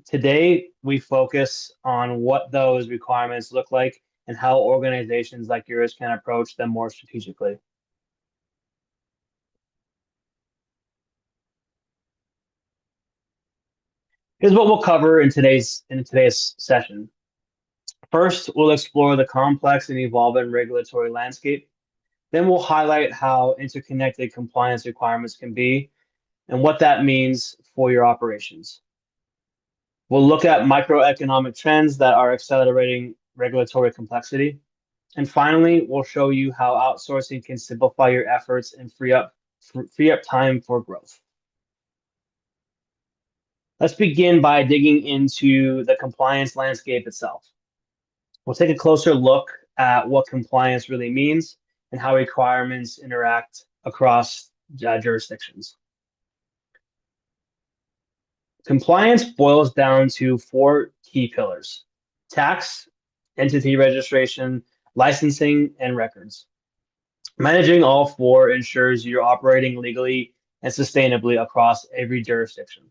Today, we focus on what those requirements look like and how organizations like yours can approach them more strategically. Here's what we'll cover in today's session. First, we'll explore the complex and evolving regulatory landscape. Then we'll highlight how interconnected compliance requirements can be and what that means for your operations. We'll look at microeconomic trends that are accelerating regulatory complexity. And finally, we'll show you how outsourcing can simplify your efforts and free up time for growth. Let's begin by digging into the compliance landscape itself. We'll take a closer look at what compliance really means and how requirements interact across jurisdictions. Compliance boils down to four key pillars: tax, entity registration, licensing, and records. Managing all four ensures you're operating legally and sustainably across every jurisdiction.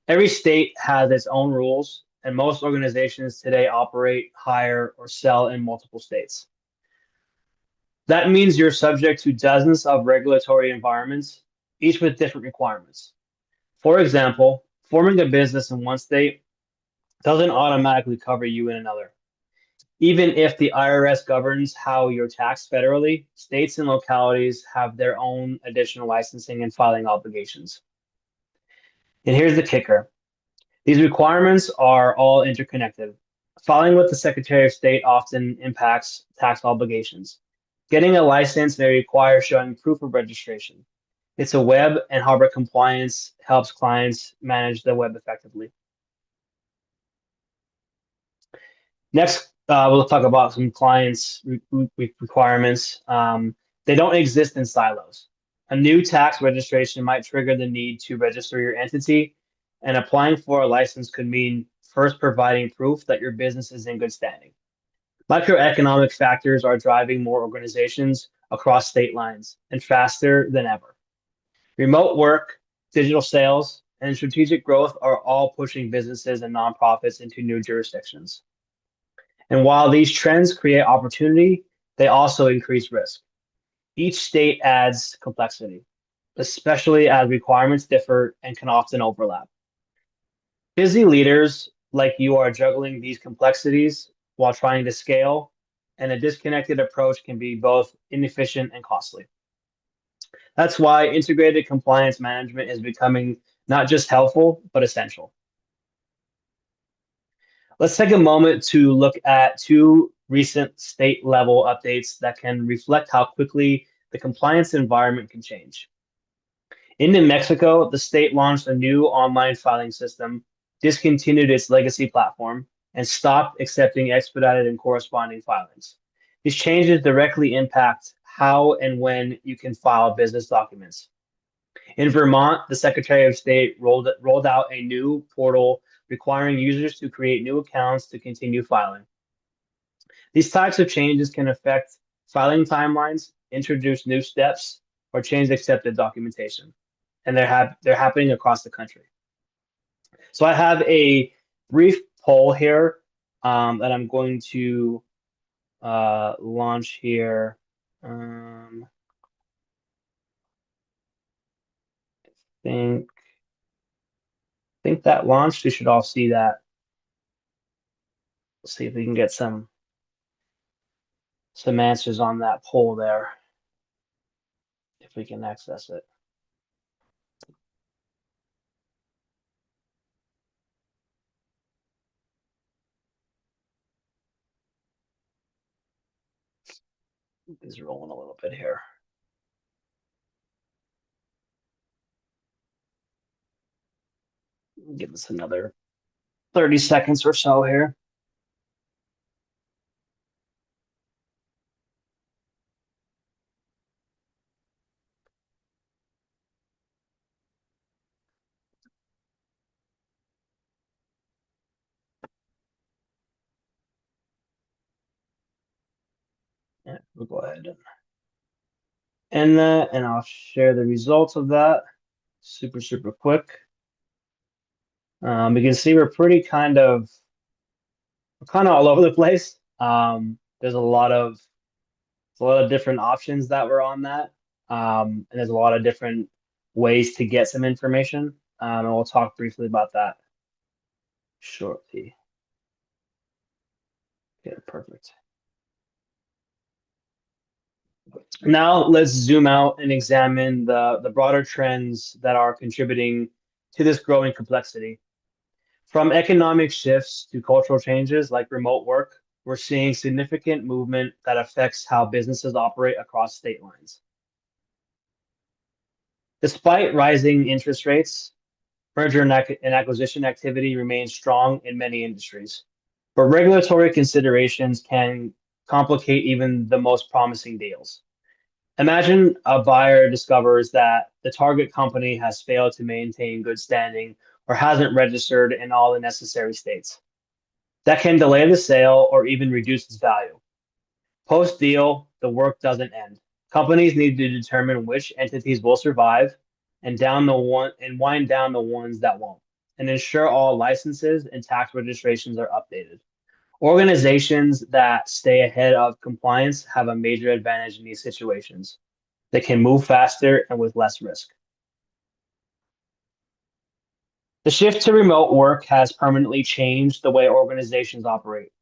Every state has its own rules, and most organizations today operate, hire, or sell in multiple states. That means you're subject to dozens of regulatory environments, each with different requirements. For example, forming a business in one state doesn't automatically cover you in another. Even if the IRS governs how you're taxed federally, states and localities have their own additional licensing and filing obligations. And here's the kicker: these requirements are all interconnected. Filing with the Secretary of State often impacts tax obligations. Getting a license may require showing proof of registration. It's a web, and Harbor compliance helps clients manage the web effectively. Next, we'll talk about some clients' requirements. They don't exist in silos. A new tax registration might trigger the need to register your entity, and applying for a license could mean first providing proof that your business is in good standing. Microeconomic factors are driving more organizations across state lines and faster than ever. Remote work, digital sales, and strategic growth are all pushing businesses and nonprofits into new jurisdictions. And while these trends create opportunity, they also increase risk. Each state adds complexity, especially as requirements differ and can often overlap. Busy leaders like you are juggling these complexities while trying to scale, and a disconnected approach can be both inefficient and costly. That's why integrated compliance management is becoming not just helpful, but essential. Let's take a moment to look at two recent state level updates that can reflect how quickly the compliance environment can change. In New Mexico, the state launched a new online filing system, discontinued its legacy platform, and stopped accepting expedited and corresponding filings. These changes directly impact how and when you can file business documents. In Vermont, the Secretary of State rolled out a new portal requiring users to create new accounts to continue filing. These types of changes can affect filing timelines, introduce new steps, or change accepted documentation. And they're happening across the country. So I have a brief poll here that I'm going to launch here. Think think that launched. You should all see that. Let's see if we can get some answers on that poll there, if we can access it. It's rolling a little bit here. Give us another 30 seconds or so here. Yeah, we'll go ahead and end that, and I'll share the results of that super quick. You can see we're kind of all over the place. There's a lot of different options that were on that, and there's a lot of different ways to get some information. And we'll talk briefly about that shortly. Okay, perfect. Now let's zoom out and examine the broader trends that are contributing to this growing complexity. From economic shifts to cultural changes like remote work, we're seeing significant movement that affects how businesses operate across state lines. Despite rising interest rates, merger and acquisition activity remains strong in many industries, but regulatory considerations can complicate even the most promising deals. Imagine a buyer discovers that the target company has failed to maintain good standing or hasn't registered in all the necessary states. That can delay the sale or even reduce its value. Post deal, the work doesn't end. Companies need to determine which entities will survive and wind down the ones that won't, and ensure all licenses and tax registrations are updated. Organizations that stay ahead of compliance have a major advantage in these situations. They can move faster and with less risk. The shift to remote work has permanently changed the way organizations operate.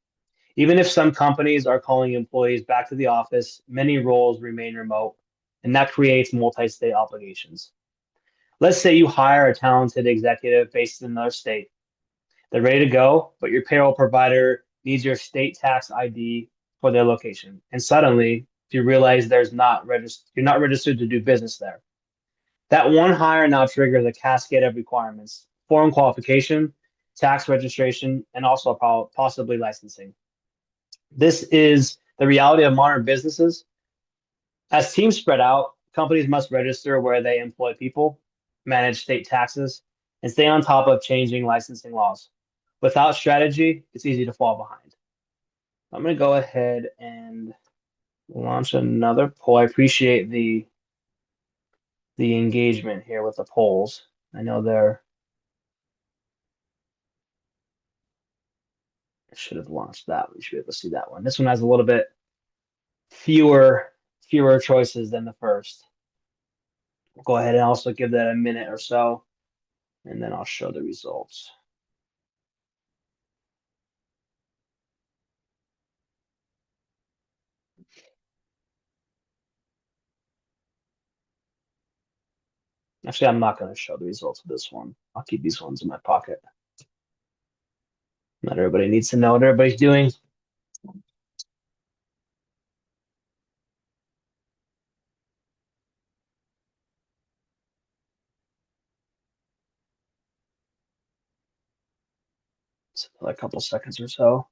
Even if some companies are calling employees back to the office, many roles remain remote, and that creates multi-state obligations. Let's say you hire a talented executive based in another state. They're ready to go, but your payroll provider needs your state tax ID for their location. And suddenly, you realize you're not registered to do business there. That one hire now triggers a cascade of requirements: foreign qualification, tax registration, and also possibly licensing. This is the reality of modern businesses. As teams spread out, companies must register where they employ people, manage state taxes, and stay on top of changing licensing laws. Without strategy, it's easy to fall behind. I'm going to go ahead and launch another poll. I appreciate the engagement here with the polls. I know I should have launched that. We should be able to see that one. This one has a little bit fewer fewer choices than the first. We'll go ahead and also give that a minute or so, and then I'll show the results. Actually, I'm not going to show the results of this one. I'll keep these ones in my pocket. Not everybody needs to know what everybody's doing. It's another couple seconds or so.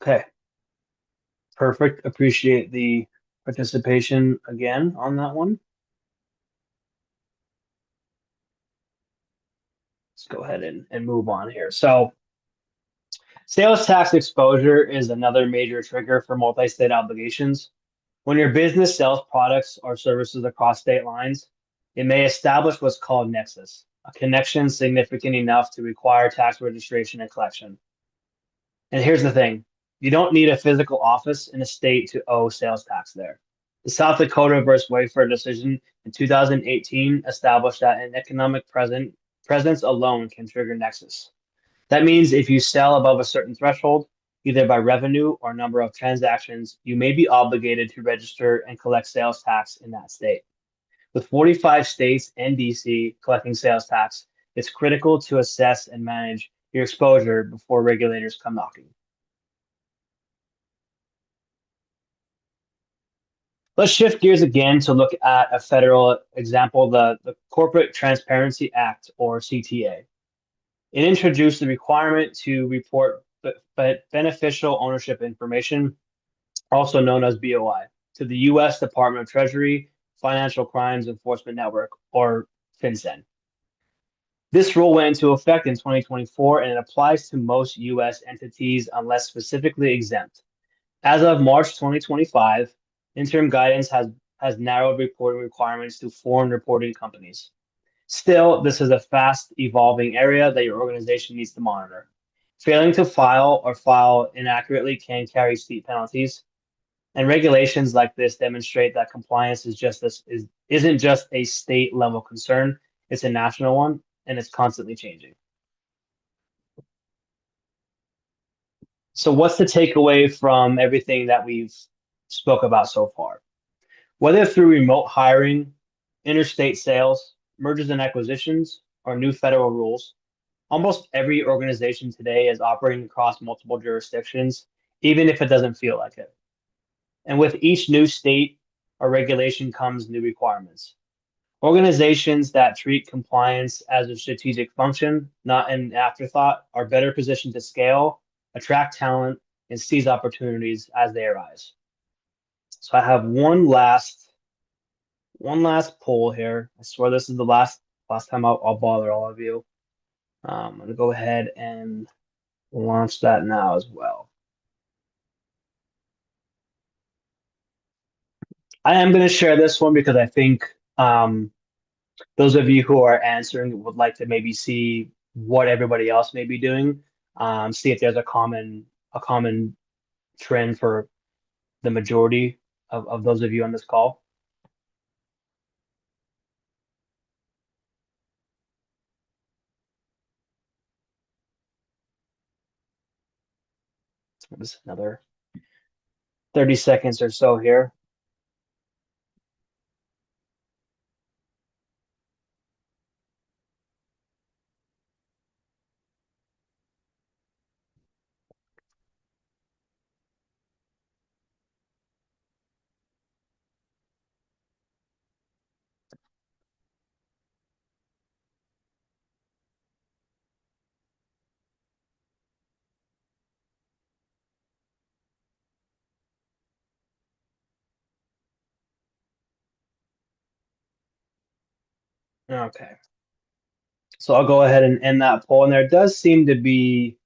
Okay, perfect. Appreciate the participation again on that one. Let's go ahead and move on here. So sales tax exposure is another major trigger for multi-state obligations. When your business sells products or services across state lines, it may establish what's called nexus, a connection significant enough to require tax registration and collection. And here's the thing: you don't need a physical office in a state to owe sales tax there. The South Dakota versus Wayfair decision in 2018 established that an economic presence alone can trigger nexus. That means if you sell above a certain threshold, either by revenue or number of transactions, you may be obligated to register and collect sales tax in that state. With 45 states and DC collecting sales tax, it's critical to assess and manage your exposure before regulators come knocking. Let's shift gears again to look at a federal example, the Corporate Transparency Act, or CTA. It introduced the requirement to report beneficial ownership information, also known as BOI, to the U.S. Department of Treasury Financial Crimes Enforcement Network, or FinCEN. This rule went into effect in 2024, and it applies to most U.S. entities unless specifically exempt. As of March 2025, Interim guidance has narrowed reporting requirements to foreign reporting companies. Still, this is a fast evolving area that your organization needs to monitor. Failing to file or file inaccurately can carry steep penalties, and regulations like this demonstrate that compliance isn't just a state level concern, it's a national one, and it's constantly changing. So what's the takeaway from everything that we've spoke about so far? Whether through remote hiring, interstate sales, mergers and acquisitions, or new federal rules, almost every organization today is operating across multiple jurisdictions, even if it doesn't feel like it. And with each new state or regulation comes new requirements. Organizations that treat compliance as a strategic function, not an afterthought, are better positioned to scale, attract talent, and seize opportunities as they arise. So I have one last poll here. I swear this is the last time I'll bother all of you. I'm gonna go ahead and launch that now as well. I am gonna share this one because I think those of you who are answering would like to maybe see what everybody else may be doing, see if there's a common trend for the majority of those of you on this call. Just another 30 seconds or so here. Okay, so I'll go ahead and end that poll, and there does seem to be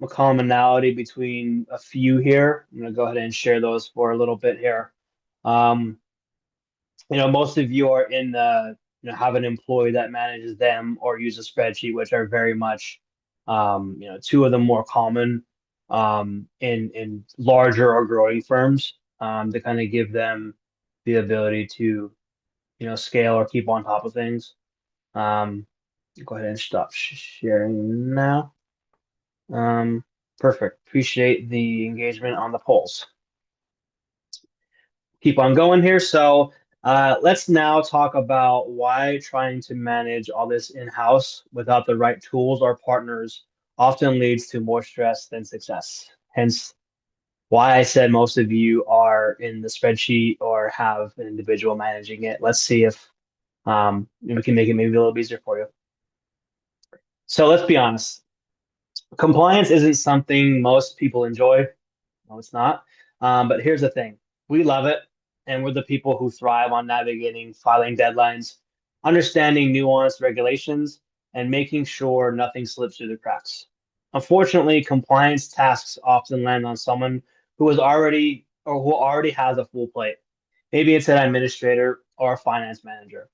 a commonality between a few here. I'm gonna go ahead and share those for a little bit here. Um, most of you are in the, have an employee that manages them or use a spreadsheet, which are very much, two of the more common in larger or growing firms, to kind of give them the ability to, scale or keep on top of things. Um, Go ahead and stop sharing now. Perfect. Appreciate the engagement on the polls. Keep on going here. So let's now talk about why trying to manage all this in-house without the right tools or partners often leads to more stress than success. Hence, why I said most of you are in the spreadsheet or have an individual managing it. Let's see if we can make it maybe a little easier for you. So let's be honest. Compliance isn't something most people enjoy. No, it's not. But here's the thing. We love it, and we're the people who thrive on navigating filing deadlines, understanding nuanced regulations, and making sure nothing slips through the cracks. Unfortunately, compliance tasks often land on someone who already has a full plate. Maybe it's an administrator or a finance manager.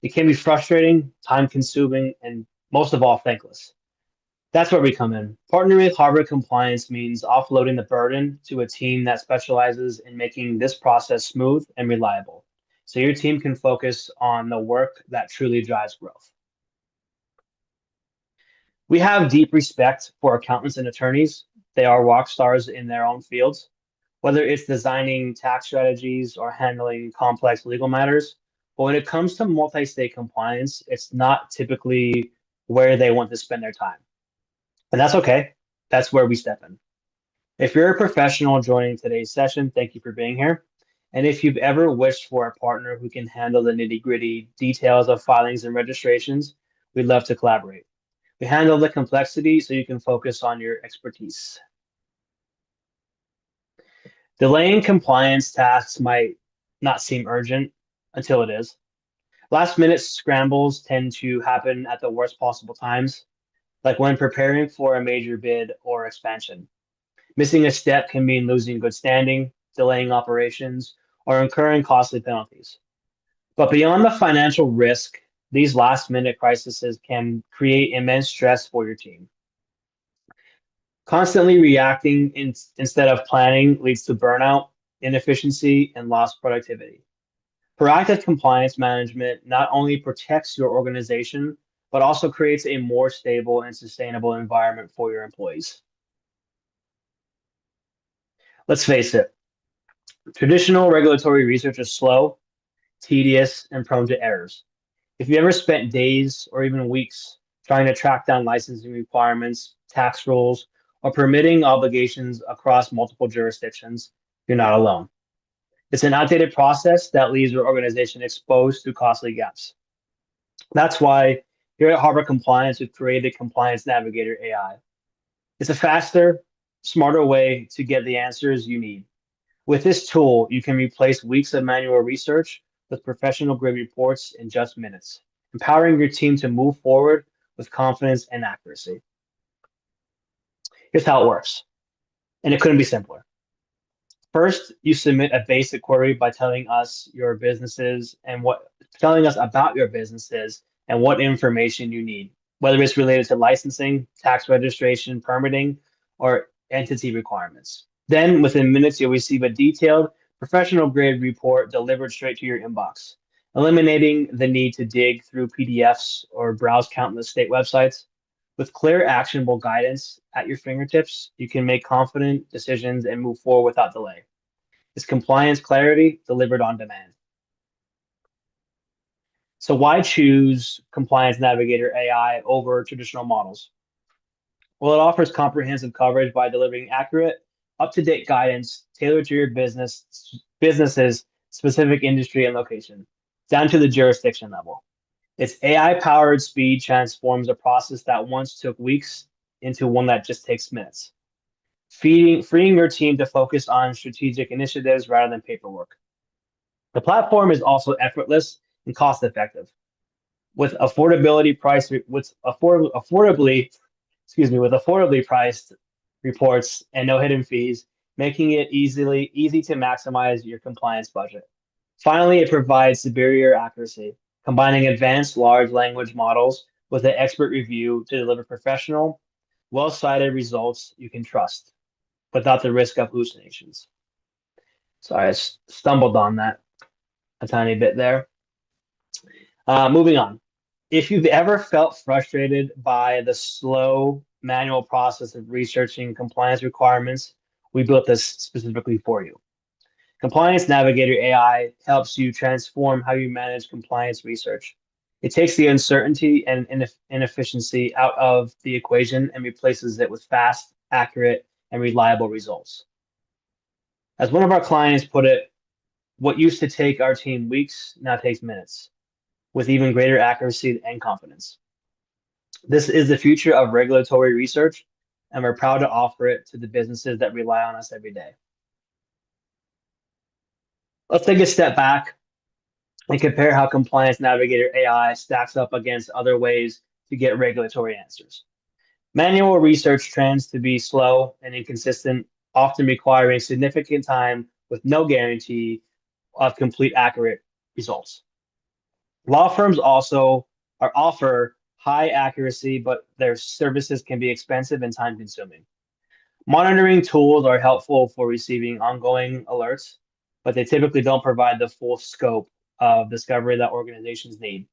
It can be frustrating, time consuming, and most of all, thankless. That's where we come in. Partnering with Harvard Compliance means offloading the burden to a team that specializes in making this process smooth and reliable, so your team can focus on the work that truly drives growth. We have deep respect for accountants and attorneys. They are rock stars in their own fields. Whether it's designing tax strategies or handling complex legal matters, but when it comes to multi-state compliance, it's not typically where they want to spend their time. And that's okay. That's where we step in. If you're a professional joining today's session, thank you for being here. And if you've ever wished for a partner who can handle the nitty-gritty details of filings and registrations, we'd love to collaborate. We handle the complexity so you can focus on your expertise. Delaying compliance tasks might not seem urgent until it is. Last minute scrambles tend to happen at the worst possible times, like when preparing for a major bid or expansion. Missing a step can mean losing good standing, delaying operations, or incurring costly penalties. But beyond the financial risk, these last minute crises can create immense stress for your team. Constantly reacting instead of planning leads to burnout, inefficiency, and lost productivity. Proactive compliance management not only protects your organization, but also creates a more stable and sustainable environment for your employees. Let's face it, traditional regulatory research is slow, tedious, and prone to errors. If you ever spent days or even weeks trying to track down licensing requirements, tax rules, or permitting obligations across multiple jurisdictions, you're not alone. It's an outdated process that leaves your organization exposed to costly gaps. That's why here at Harbor Compliance, we've created Compliance Navigator AI. It's a faster, smarter way to get the answers you need. With this tool, you can replace weeks of manual research with professional grade reports in just minutes, empowering your team to move forward with confidence and accuracy. Here's how it works, and it couldn't be simpler. First, you submit a basic query by telling us about your businesses and what information you need, whether it's related to licensing, tax registration, permitting, or entity requirements. Then, within minutes, you'll receive a detailed, professional grade report delivered straight to your inbox, eliminating the need to dig through PDFs or browse countless state websites. With clear, actionable guidance at your fingertips, you can make confident decisions and move forward without delay. It's compliance clarity delivered on demand. So why choose Compliance Navigator AI over traditional models? Well, it offers comprehensive coverage by delivering accurate, up-to-date guidance tailored to your business's specific industry and location, down to the jurisdiction level. Its AI-powered speed transforms a process that once took weeks into one that just takes minutes, freeing your team to focus on strategic initiatives rather than paperwork. The platform is also effortless and cost-effective, with affordably priced reports and no hidden fees, making it easy to maximize your compliance budget. Finally, it provides superior accuracy, combining advanced large language models with an expert review to deliver professional, well-cited results you can trust without the risk of hallucinations. Sorry, I stumbled on that a tiny bit there. Moving on. If you've ever felt frustrated by the slow manual process of researching compliance requirements, we built this specifically for you. Compliance Navigator AI helps you transform how you manage compliance research. It takes the uncertainty and inefficiency out of the equation and replaces it with fast, accurate, and reliable results. As one of our clients put it, what used to take our team weeks now takes minutes, with even greater accuracy and confidence. This is the future of regulatory research, and we're proud to offer it to the businesses that rely on us every day. Let's take a step back and compare how Compliance Navigator AI stacks up against other ways to get regulatory answers. Manual research trends to be slow and inconsistent, often requiring significant time with no guarantee of complete accurate results. Law firms also offer high accuracy, but their services can be expensive and time consuming. Monitoring tools are helpful for receiving ongoing alerts, but they typically don't provide the full scope of discovery that organizations need.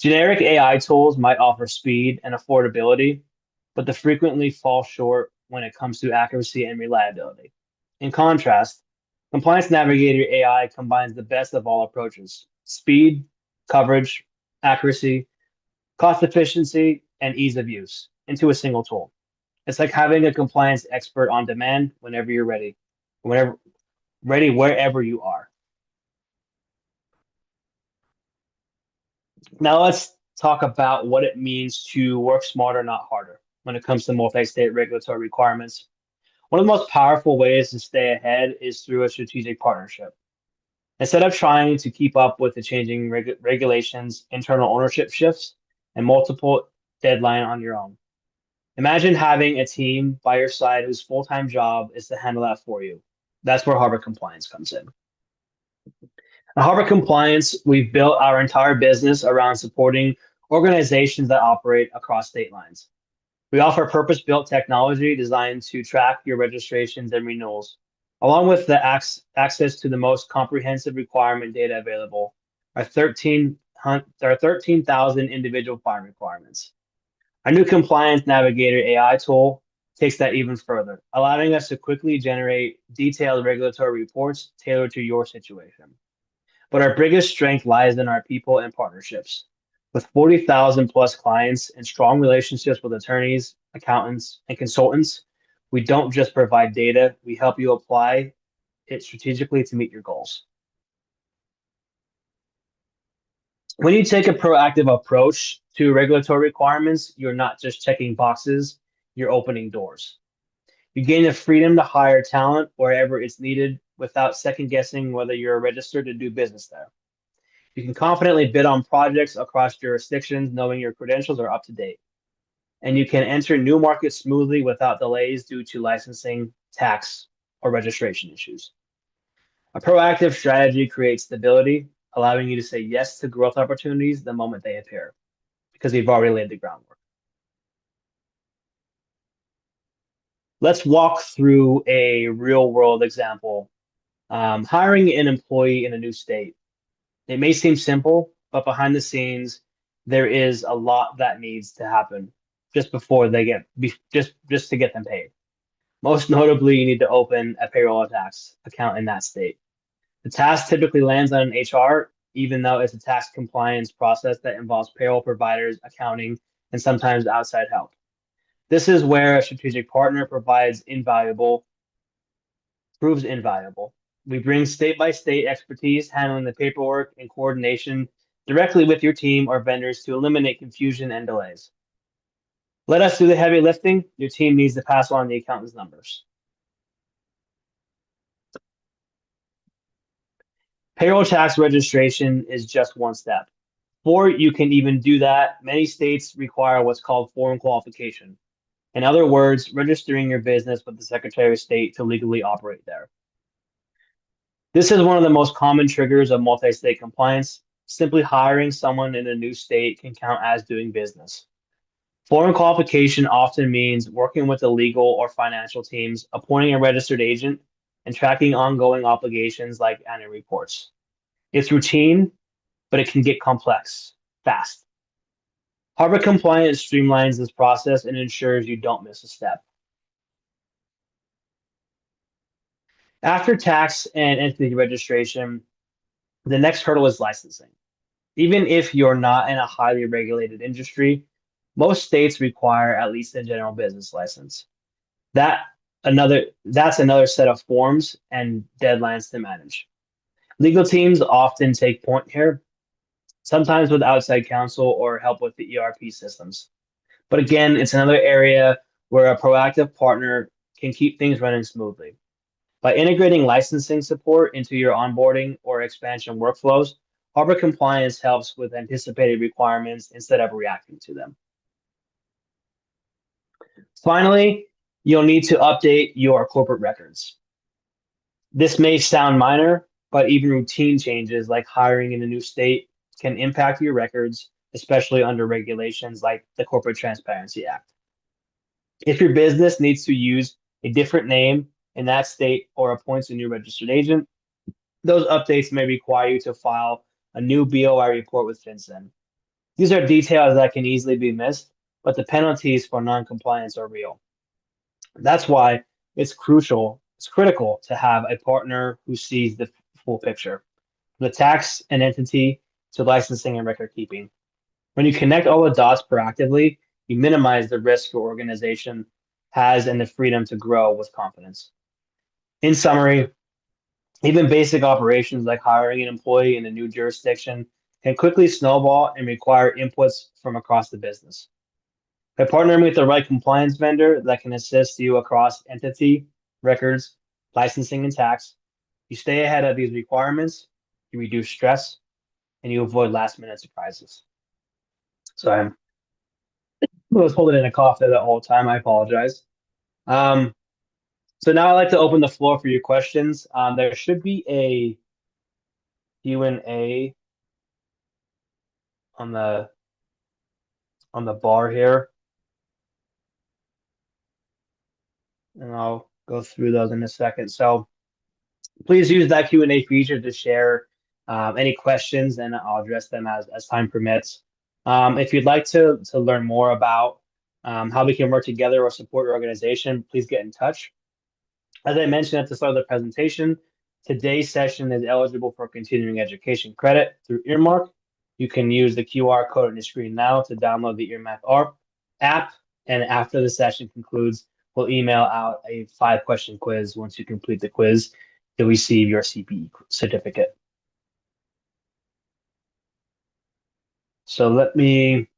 Generic AI tools might offer speed and affordability, but they frequently fall short when it comes to accuracy and reliability. In contrast, Compliance Navigator AI combines the best of all approaches: speed, coverage, accuracy, cost efficiency, and ease of use into a single tool. It's like having a compliance expert on demand whenever you're ready, wherever you are. Now let's talk about what it means to work smarter, not harder, when it comes to multi-state regulatory requirements. One of the most powerful ways to stay ahead is through a strategic partnership. Instead of trying to keep up with the changing regulations, internal ownership shifts, and multiple deadline on your own. Imagine having a team by your side whose full-time job is to handle that for you. That's where Harvard Compliance comes in. At Harvard Compliance, we've built our entire business around supporting organizations that operate across state lines. We offer purpose-built technology designed to track your registrations and renewals, along with the access to the most comprehensive requirement data available, our 13,000 individual file requirements. Our new Compliance Navigator AI tool takes that even further, allowing us to quickly generate detailed regulatory reports tailored to your situation. But our biggest strength lies in our people and partnerships. With 40,000 plus clients and strong relationships with attorneys, accountants, and consultants, we don't just provide data, we help you apply it strategically to meet your goals. When you take a proactive approach to regulatory requirements, you're not just checking boxes, you're opening doors. You gain the freedom to hire talent wherever it's needed without second guessing whether you're registered to do business there. You can confidently bid on projects across jurisdictions knowing your credentials are up to date. And you can enter new markets smoothly without delays due to licensing, tax, or registration issues. A proactive strategy creates stability, allowing you to say yes to growth opportunities the moment they appear, because we've already laid the groundwork. Let's walk through a real world example. Hiring an employee in a new state. It may seem simple, but behind the scenes, there is a lot that needs to happen just before they just to get them paid. Most notably, you need to open a payroll tax account in that state. The task typically lands on an HR, even though it's a tax compliance process that involves payroll providers, accounting, and sometimes outside help. This is where a strategic partner proves invaluable. We bring state by state expertise handling the paperwork and coordination directly with your team or vendors to eliminate confusion and delays. Let us do the heavy lifting. Your team needs to pass on the accountant's numbers. Payroll tax registration is just one step. Before you can even do that, many states require what's called foreign qualification. In other words, registering your business with the Secretary of State to legally operate there. This is one of the most common triggers of multi-state compliance. Simply hiring someone in a new state can count as doing business. Foreign qualification often means working with the legal or financial teams, appointing a registered agent, and tracking ongoing obligations like annual reports. It's routine, but it can get complex fast. Harvard Compliance streamlines this process and ensures you don't miss a step. After tax and entity registration, the next hurdle is licensing. Even if you're not in a highly regulated industry, most states require at least a general business license. That that's another set of forms and deadlines to manage. Legal teams often take point here, sometimes with outside counsel or help with the ERP systems. But again, it's another area where a proactive partner can keep things running smoothly. By integrating licensing support into your onboarding or expansion workflows, Harvard Compliance helps with anticipated requirements instead of reacting to them. Finally, you'll need to update your corporate records. This may sound minor, but even routine changes like hiring in a new state can impact your records, especially under regulations like the Corporate Transparency Act. If your business needs to use a different name in that state or appoints a new registered agent, those updates may require you to file a new BOI report with FinCEN. These are details that can easily be missed, but the penalties for non-compliance are real. That's why it's critical to have a partner who sees the full picture, from the tax and entity to licensing and record keeping. When you connect all the dots proactively, you minimize the risk your organization has and the freedom to grow with confidence. In summary, even basic operations like hiring an employee in a new jurisdiction can quickly snowball and require inputs from across the business. By partnering with the right compliance vendor that can assist you across entity, records, licensing, and tax, you stay ahead of these requirements, you reduce stress, and you avoid last-minute surprises. So I was holding in a cough there the whole time. I apologize. So now I'd like to open the floor for your questions. There should be a Q&A on the bar here, and I'll go through those in a second. So please use that Q&A feature to share any questions, and I'll address them as time permits. If you'd like to learn more about how we can work together or support your organization, please get in touch. As I mentioned at the start of the presentation, today's session is eligible for continuing education credit through Earmark. You can use the QR code on your screen now to download the Earmark app, and after the session concludes, we'll email out a 5-question quiz. Once you complete the quiz, you'll receive your CPE certificate. So let me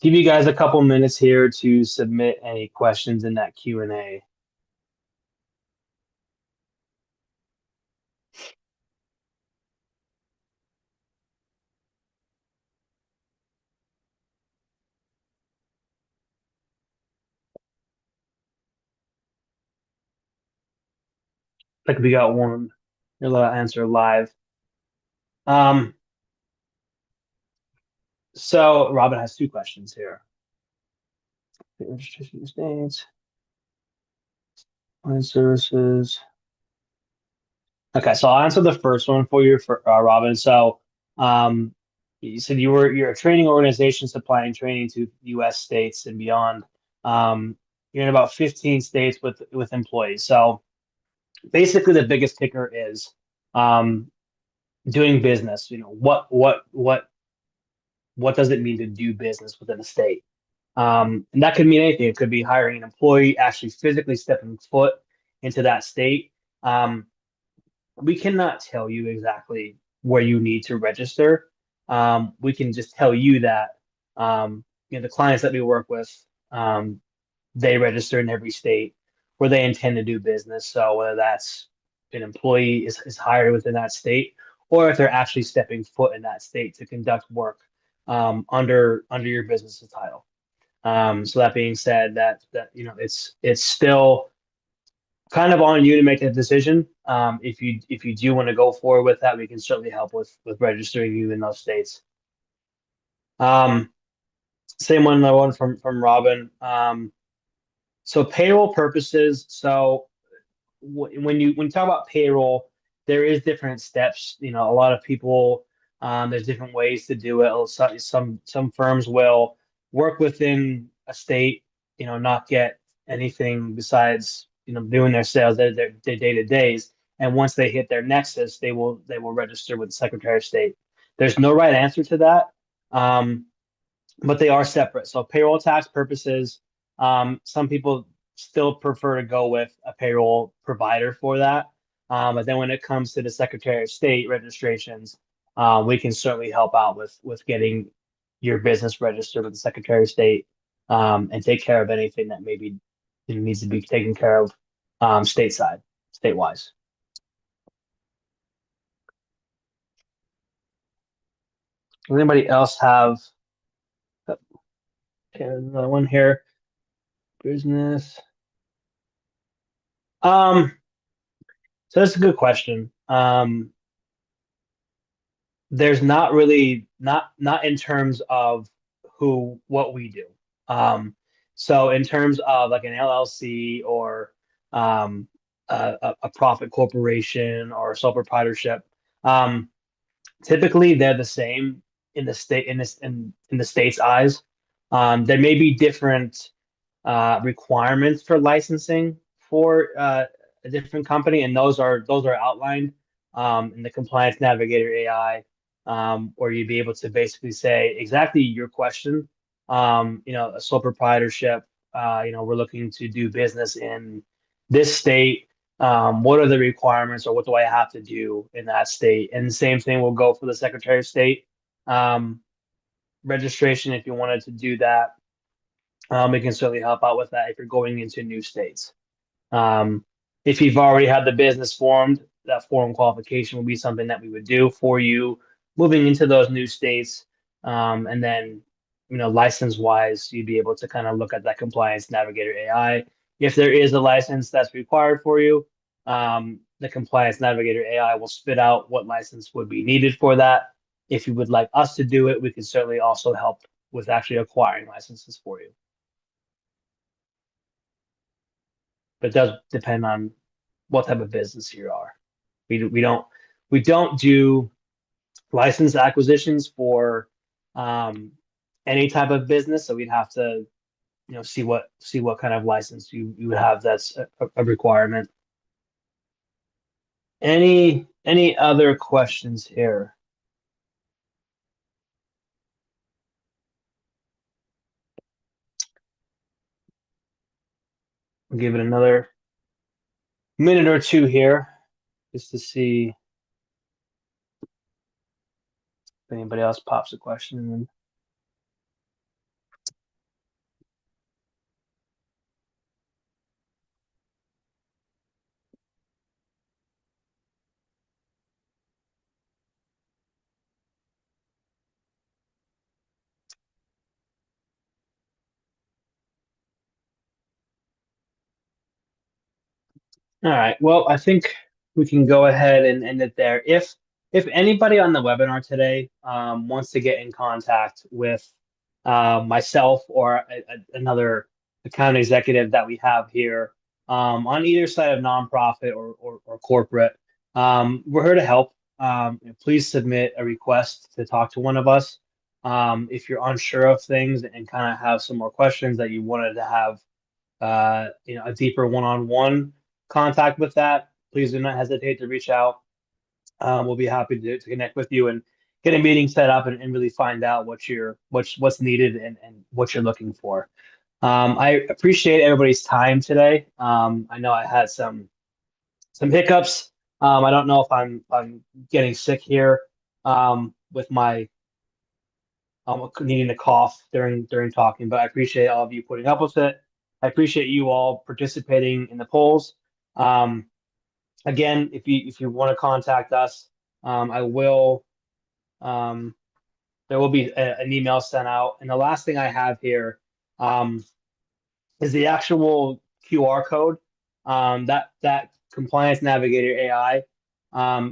give you guys a couple minutes here to submit any questions in that Q&A. Like we got one, you'll answer live. So Robin has 2 questions here. Registration states, line services. Okay, so I'll answer the first one for you, for Robin. So, you said you're a training organization supplying training to U.S. states and beyond. You're in about 15 states with employees. So basically, the biggest kicker is um, doing business. What does it mean to do business within a state? And that could mean anything. It could be hiring an employee, actually physically stepping foot into that state. Um, we cannot tell you exactly where you need to register. We can just tell you that the clients that we work with, um, they register in every state where they intend to do business. So whether that's an employee is hired within that state, or if they're actually stepping foot in that state to conduct work under your business's title. So that being said, it's still kind of on you to make a decision. If you do want to go forward with that, we can certainly help with registering you in those states. Um, Same one, another one from Robin. So payroll purposes. So when you talk about payroll, there is different steps. A lot of people, there's different ways to do it. Some firms will work within a state, not get anything besides doing their sales, their day-to-days. And once they hit their nexus, they will register with the Secretary of State. There's no right answer to that. But they are separate. So payroll tax purposes, some people still prefer to go with a payroll provider for that. But then when it comes to the Secretary of State registrations, we can certainly help out with getting your business registered with the Secretary of State, and take care of anything that maybe needs to be taken care of statewise. Does anybody else have? Okay, another one here. Business. Um, so that's a good question. There's not really not in terms of what we do. So in terms of like an LLC or a profit corporation or a sole proprietorship, um, typically they're the same in the state in the state's eyes. There may be different requirements for licensing for a different company, and those are outlined in the Compliance Navigator AI, where you'd be able to basically say exactly your question. A sole proprietorship. We're looking to do business in this state. What are the requirements, or what do I have to do in that state? And the same thing will go for the Secretary of State registration if you wanted to do that. We can certainly help out with that if you're going into new states. Um, if you've already had the business formed, that foreign qualification will be something that we would do for you moving into those new states. And then, license wise, you'd be able to kind of look at that Compliance Navigator AI If there is a license that's required for you, the Compliance Navigator AI will spit out what license would be needed for that. If you would like us to do it, we can certainly also help with actually acquiring licenses for you. But it does depend on what type of business you are. We don't do license acquisitions for um, any type of business, so we'd have to see what kind of license you would have that's a requirement. Any other questions here? I'll give it another minute or two here just to see if anybody else pops a question. All right. Well, I think we can go ahead and end it there. If anybody on the webinar today wants to get in contact with myself or another account executive that we have here on either side of nonprofit or corporate, we're here to help. Please submit a request to talk to one of us. If you're unsure of things and kind of have some more questions that you wanted to have a deeper one-on-one contact with that, please do not hesitate to reach out. We'll be happy to connect with you and get a meeting set up and really find out what's needed and what you're looking for. I appreciate everybody's time today. I know I had some hiccups. I don't know if I'm getting sick here with my needing to cough during talking, but I appreciate all of you putting up with it. I appreciate you all participating in the polls. Um, Again, if you want to contact us, I will. Um, there will be an email sent out, and the last thing I have here um, is the actual QR code. That Compliance Navigator AI.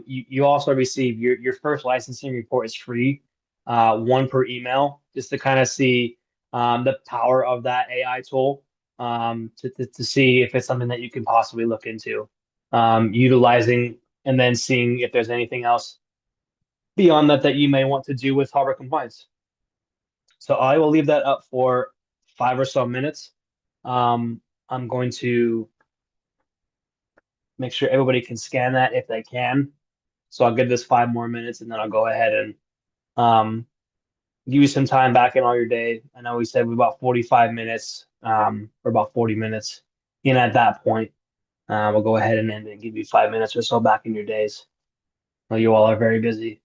You also receive your first licensing report is free, one per email, just to kind of see the power of that AI tool, to see if it's something that you can possibly look into, utilizing, and then seeing if there's anything else beyond that that you may want to do with harbor compliance. So I will leave that up for 5 or so minutes. I'm going to make sure everybody can scan that if they can. So I'll give this 5 more minutes and then I'll go ahead and um, give you some time back in all your day. I know we said we're about 45 minutes or about 40 minutes in at that point. We'll go ahead and end and give you 5 minutes or so back in your days. I know you all are very busy.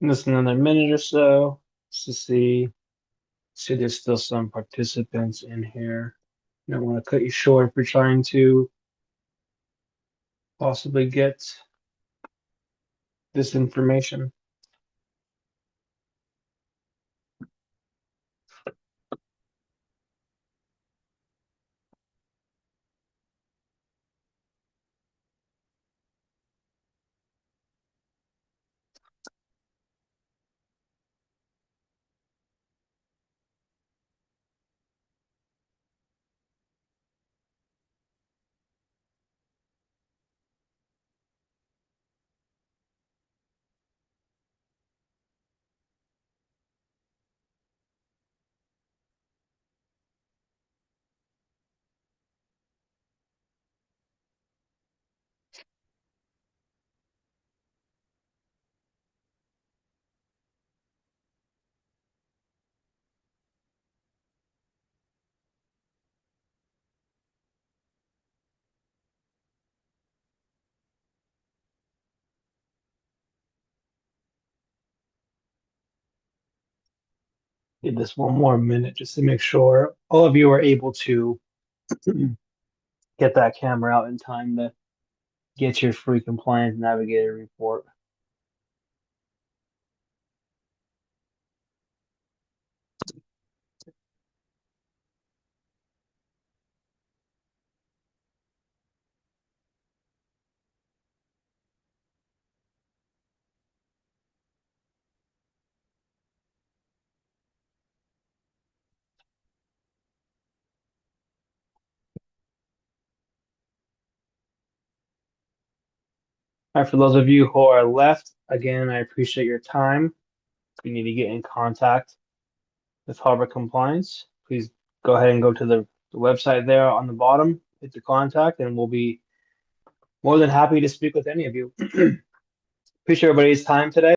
Just another minute or so. to see there's still some participants in here. I don't want to cut you short if you're trying to possibly get this information. Give this one more minute just to make sure all of you are able to get that camera out in time to get your free compliance navigator report. All right, for those of you who are left, again, I appreciate your time. If you need to get in contact with Harbor Compliance, please go ahead and go to the website there on the bottom, hit the contact, and we'll be more than happy to speak with any of you. Appreciate everybody's time today.